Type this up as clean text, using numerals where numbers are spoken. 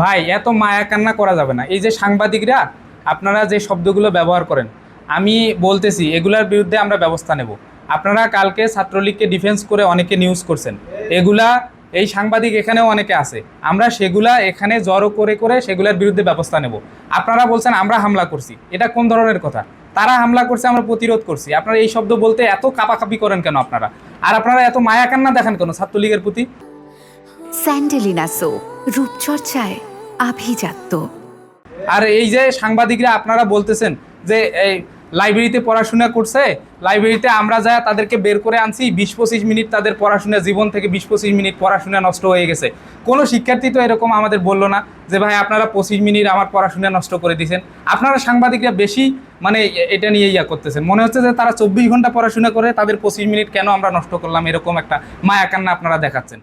ভাই এত মায়া কান্না করা যাবে না। এই যে সাংবাদিকরা আপনারা যে শব্দগুলো ব্যবহার করেন, আমি বলতেছি এগুলার বিরুদ্ধে আমরা ব্যবস্থা নেব। আপনারা কালকে ছাত্রলীগকে ডিফেন্স করে অনেকে নিউজ করছেন, এগুলা এই সাংবাদিক এখানেও অনেকে আছে, আমরা সেগুলা এখানে জড়ো করে করে সেগুলোর বিরুদ্ধে ব্যবস্থা নেব। আপনারা বলছেন আমরা হামলা করছি, এটা কোন ধরনের কথা? তারা হামলা করছে, আমরা প্রতিরোধ করছি। আপনারা এই শব্দ বলতে এত কাপাকাপি করেন কেন আপনারা? আর আপনারা এত মায়া কান্না দেখান কেন ছাত্রলীগের প্রতি? স্যান্ডেলিনা সো, রূপচর্চায় আভিজাত্য। আর এই যে সাংবাদিকরা আপনারা বলতেছেন যে এই লাইব্রেরিতে পড়াশোনা করছে, লাইব্রেরিতে আমরা যা তাদেরকে বের করে আনছি, 20-25 মিনিট তাদের পড়াশোনা, জীবন থেকে 20-25 মিনিট পড়াশোনা নষ্ট হয়ে গেছে। কোনো শিক্ষার্থী তো এরকম আমাদের বললো না যে ভাই আপনারা 25 মিনিট আমার পড়াশোনা নষ্ট করে দিয়েছেন। আপনারা সাংবাদিকরা বেশি মানে এটা নিয়ে ইয়া করতেছেন, মনে হচ্ছে যে তারা 24 ঘন্টা পড়াশোনা করে তাদের 25 মিনিট কেন আমরা নষ্ট করলাম, এরকম একটা মায়া কান্না আপনারা দেখাচ্ছেন।